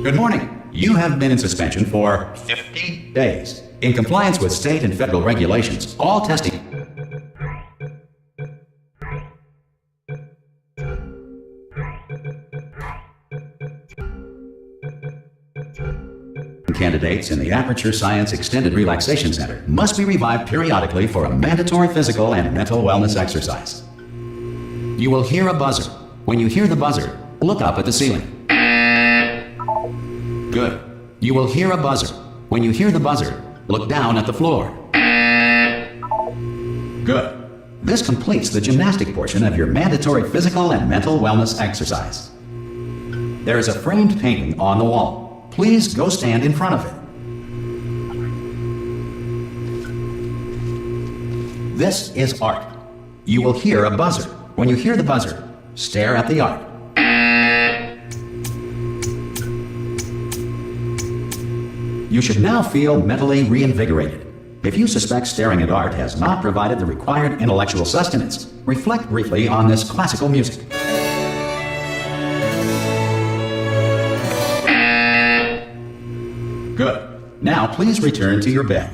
Good morning. You have been in suspension for 50 days. In compliance with state and federal regulations, all testing candidates in the Aperture Science Extended Relaxation Center must be revived periodically for a mandatory physical and mental wellness exercise. You will hear a buzzer. When you hear the buzzer, look up at the ceiling. Good. You will hear a buzzer. When you hear the buzzer, look down at the floor. Good. This completes the gymnastic portion of your mandatory physical and mental wellness exercise. There is a framed painting on the wall. Please go stand in front of it. This is art. You will hear a buzzer. When you hear the buzzer, stare at the art. You should now feel mentally reinvigorated. If you suspect staring at art has not provided the required intellectual sustenance, reflect briefly on this classical music. Good. Now please return to your bed.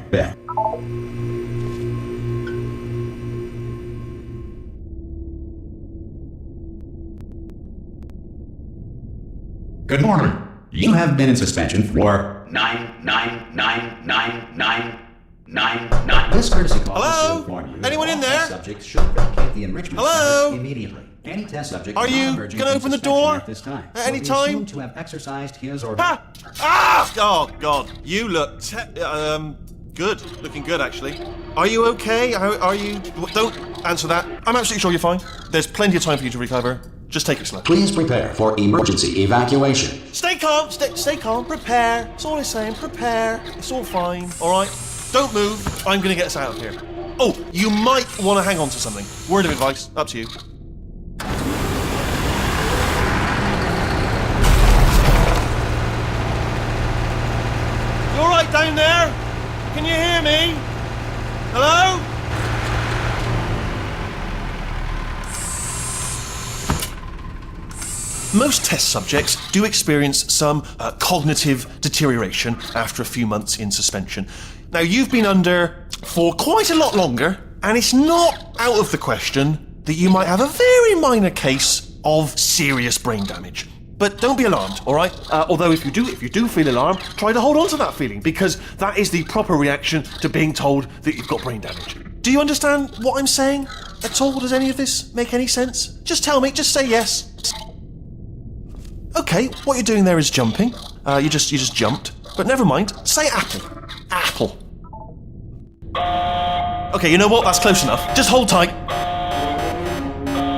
Good morning. You have been in suspension for 9999999. This courtesy call is to inform you. Anyone in there? Subjects should vacate the enrichment center immediately. Any test subject are you going to open the door at this time at any time? To have exercised his or Oh God! You look good. Looking good, actually. Are you okay? Are you? Don't answer that. I'm absolutely sure you're fine. There's plenty of time for you to recover. Just take it slow. Please prepare for emergency evacuation. Stay calm. Stay calm. Prepare. That's all I'm saying. Prepare. It's all fine. All right. Don't move. I'm going to get us out of here. Oh, you might want to hang on to something. Word of advice. Up to you. You all right down there? Can you hear me? Hello? Most test subjects do experience some cognitive deterioration after a few months in suspension. Now, you've been under for quite a lot longer, and it's not out of the question that you might have a very minor case of serious brain damage. But don't be alarmed, all right? Although if you do feel alarmed, try to hold on to that feeling, because that is the proper reaction to being told that you've got brain damage. Do you understand what I'm saying at all? Does any of this make any sense? Just tell me, just say yes. Okay, what you're doing there is jumping. You just jumped. But never mind, say apple. Apple. Okay, you know what? That's close enough. Just hold tight.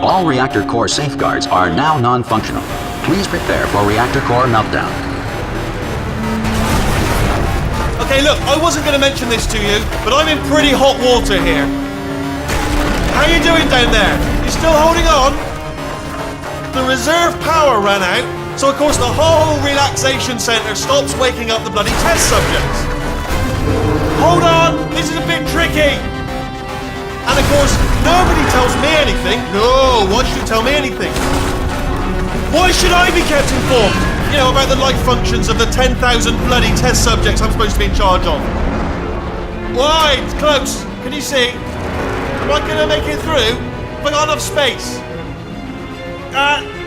All reactor core safeguards are now non-functional. Please prepare for reactor core meltdown. Okay, look, I wasn't going to mention this to you, but I'm in pretty hot water here. How you doing down there? You still holding on? The reserve power ran out, so of course the whole relaxation centre stops waking up the bloody test subjects. Hold on, this is a bit tricky. And of course, nobody tells me anything. No, why should you tell me anything? Why should I be kept informed? You know, about the life functions of the 10,000 bloody test subjects I'm supposed to be in charge of. Why? It's close. Can you see? Am I gonna make it through? Have I got enough space?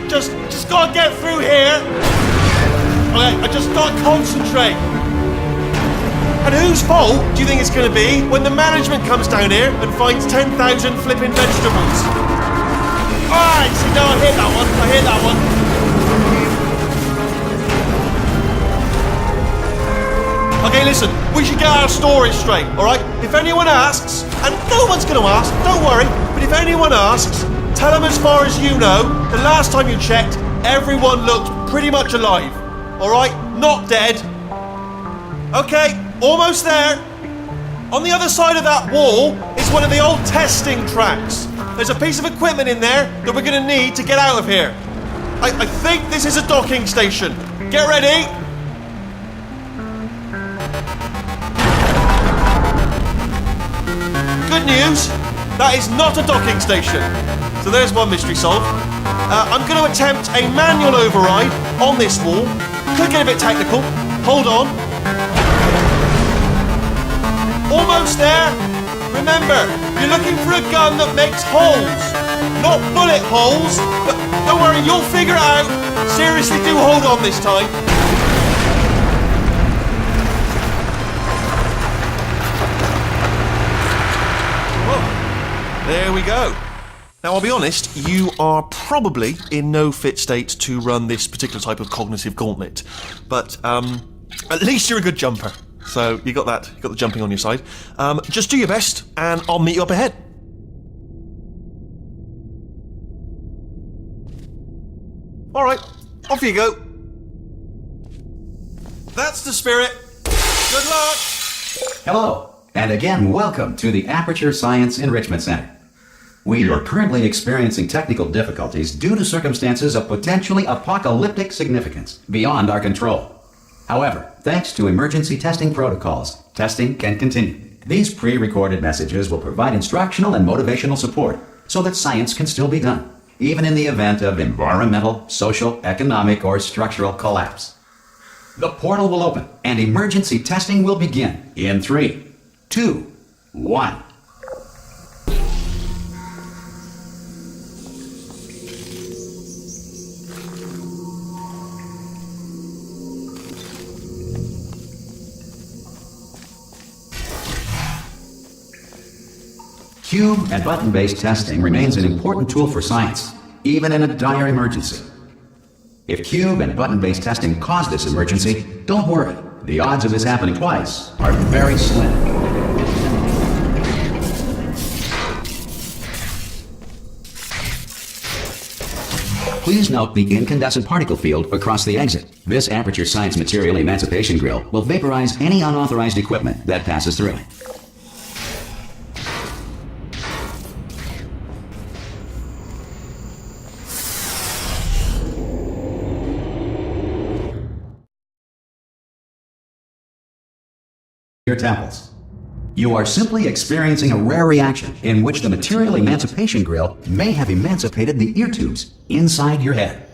Just gotta get through here. Okay, I just gotta concentrate. And whose fault do you think it's gonna be when the management comes down here and finds 10,000 flipping vegetables? Alright, see, no, I hear that one. Okay, listen, we should get our story straight, alright? If anyone asks, and no one's gonna ask, don't worry, but if anyone asks, tell them as far as you know, the last time you checked, everyone looked pretty much alive, alright? Not dead. Okay, almost there. On the other side of that wall is one of the old testing tracks. There's a piece of equipment in there that we're going to need to get out of here. I think this is a docking station. Get ready. Good news, that is not a docking station. So there's one mystery solved. I'm going to attempt a manual override on this wall. Could get a bit technical. Hold on. Almost there. Remember, you're looking for a gun that makes holes. Not bullet holes. But don't worry, you'll figure it out. Seriously, do hold on this time. Whoa. There we go. Now, I'll be honest, you are probably in no fit state to run this particular type of cognitive gauntlet. But at least you're a good jumper. So you got that, you got the jumping on your side. Just do your best, and I'll meet you up ahead. All right, off you go. That's the spirit. Good luck. Hello, and again, welcome to the Aperture Science Enrichment Center. We are currently experiencing technical difficulties due to circumstances of potentially apocalyptic significance beyond our control. However, thanks to emergency testing protocols, testing can continue. These pre-recorded messages will provide instructional and motivational support so that science can still be done, even in the event of environmental, social, economic, or structural collapse. The portal will open and emergency testing will begin in 3, 2, 1. Cube and button-based testing remains an important tool for science, even in a dire emergency. If cube and button-based testing caused this emergency, don't worry. The odds of this happening twice are very slim. Please note the incandescent particle field across the exit. This Aperture Science Material Emancipation Grill will vaporize any unauthorized equipment that passes through it. Your temples. You are simply experiencing a rare reaction in which the Material Emancipation Grill may have emancipated the ear tubes inside your head.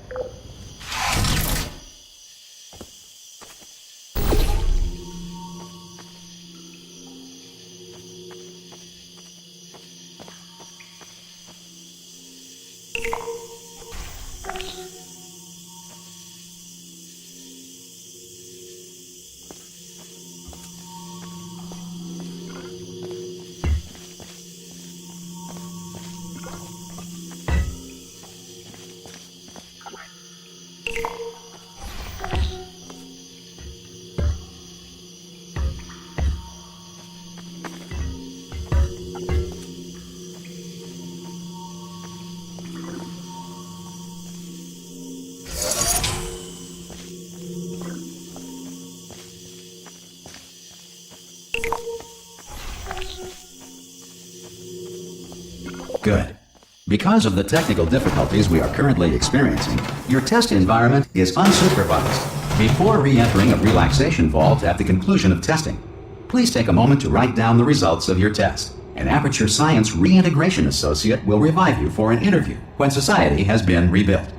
Good. Because of the technical difficulties we are currently experiencing, your test environment is unsupervised. Before re-entering a relaxation vault at the conclusion of testing, please take a moment to write down the results of your test. An Aperture Science Reintegration Associate will revive you for an interview when society has been rebuilt.